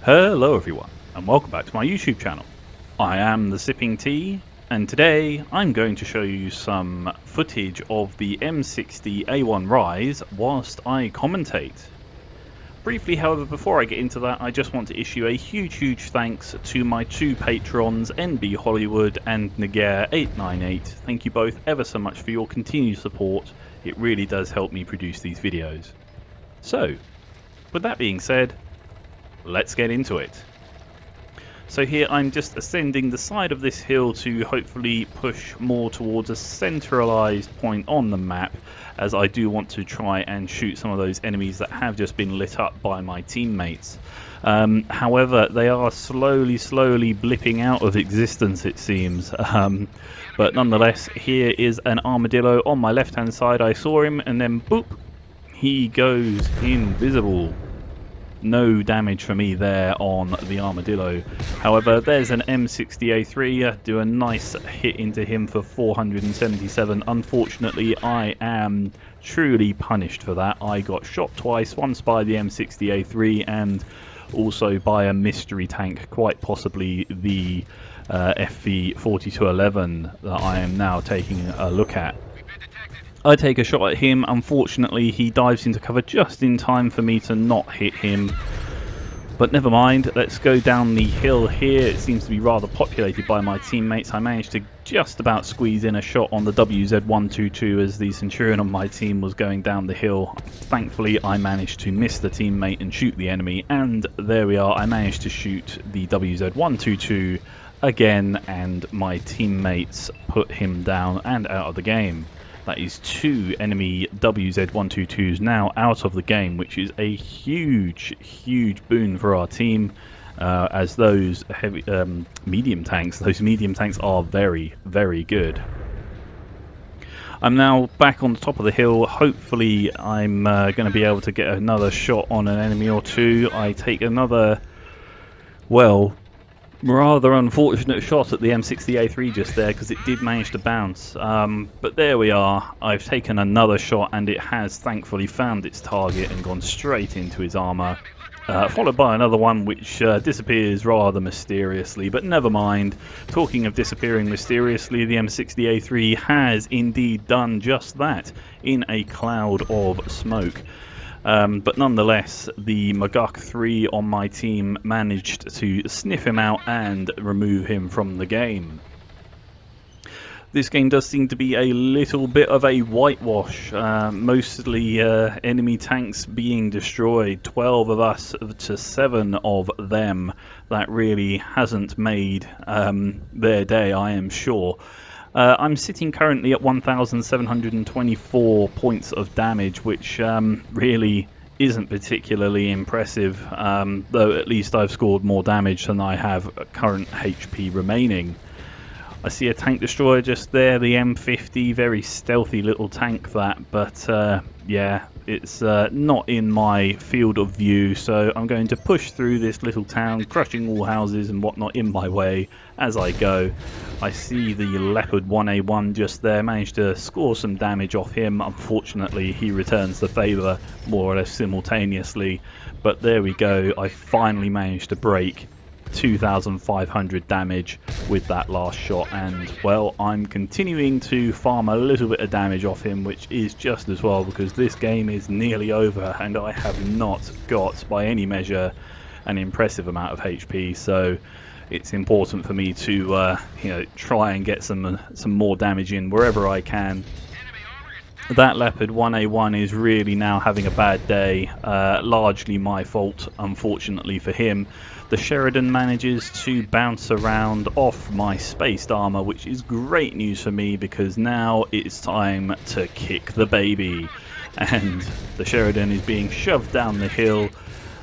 Hello everyone, and welcome back to my YouTube channel. I am the Sipping Tea, and today I'm going to show you some footage of the M60A1 Rise whilst I commentate. Briefly, however, before I get into that, I just want to issue a huge thanks to my two patrons, NB Hollywood and Nagar898. Thank you both ever so much for your continued support. It really does help me produce these videos. So, with that being said, let's get into it. So here I'm just ascending the side of this hill to hopefully push more towards a centralized point on the map, as I do want to try and shoot some of those enemies that have just been lit up by my teammates. However, they are slowly blipping out of existence, it seems. But nonetheless, here is an armadillo on my left hand side. I saw him and then boop, he goes invisible. No damage for me there on the armadillo. However, there's an M60A3, do a nice hit into him for 477. Unfortunately, I am truly punished for that. I got shot twice, once by the M60A3 and also by a mystery tank, quite possibly the FV4211 that I am now taking a look at. I take a shot at him. Unfortunately, he dives into cover just in time for me to not hit him. But never mind, let's go down the hill here. It seems to be rather populated by my teammates. I managed to just about squeeze in a shot on the WZ122 as the Centurion on my team was going down the hill. Thankfully, I managed to miss the teammate and shoot the enemy. And there we are, I managed to shoot the WZ122 again, and my teammates put him down and out of the game. That is two enemy WZ122s now out of the game, which is a huge boon for our team, as those heavy medium tanks are very good. I'm now back on the top of the hill. Hopefully I'm going to be able to get another shot on an enemy or two. I take another, well, rather unfortunate shot at the M60A3 just there, because it did manage to bounce. But there we are. I've taken another shot and it has thankfully found its target and gone straight into his armor. Followed by another one which disappears rather mysteriously, but never mind. Talking of disappearing mysteriously, the M60A3 has indeed done just that in a cloud of smoke. But nonetheless, the Maguk 3 on my team managed to sniff him out and remove him from the game. This game does seem to be a little bit of a whitewash, mostly enemy tanks being destroyed, 12 of us to 7 of them. That really hasn't made their day, I am sure. I'm sitting currently at 1,724 points of damage, which really isn't particularly impressive, though at least I've scored more damage than I have current HP remaining. I see a tank destroyer just there, the M50, very stealthy little tank that, but yeah, it's not in my field of view, so I'm going to push through this little town, crushing all houses and whatnot in my way as I go. I see the Leopard 1A1 just there, managed to score some damage off him. Unfortunately, he returns the favour more or less simultaneously, but there we go. I finally managed to break 2,500 damage with that last shot, and well, I'm continuing to farm a little bit of damage off him, which is just as well, because this game is nearly over and I have not got by any measure an impressive amount of HP, so it's important for me to try and get some more damage in wherever I can. That Leopard 1A1 is really now having a bad day, largely my fault, unfortunately for him. The Sheridan manages to bounce around off my spaced armor, which is great news for me, because now it's time to kick the baby. And the Sheridan is being shoved down the hill,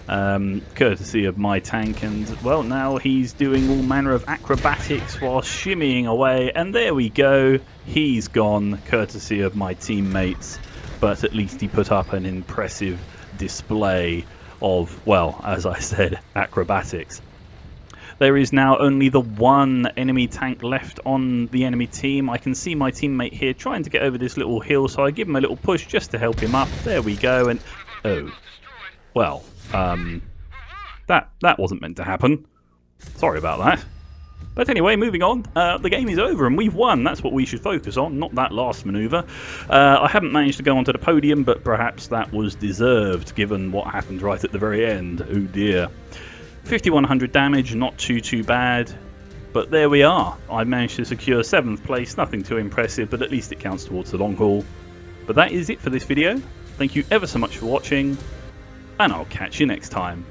courtesy of my tank, and well, now he's doing all manner of acrobatics while shimmying away, and there we go, he's gone, courtesy of my teammates, but at least he put up an impressive display of, well, as I said, acrobatics. There is now only the one enemy tank left on the enemy team. I can see my teammate here trying to get over this little hill, so I give him a little push just to help him up. There we go, and oh, well, That wasn't meant to happen. Sorry about that. But anyway, moving on. The game is over and we've won. That's what we should focus on, not that last manoeuvre. I haven't managed to go onto the podium, but perhaps that was deserved given what happened right at the very end. Oh dear. 5100 damage, not too bad. But there we are. I managed to secure 7th place. Nothing too impressive, but at least it counts towards the long haul. But that is it for this video. Thank you ever so much for watching, and I'll catch you next time.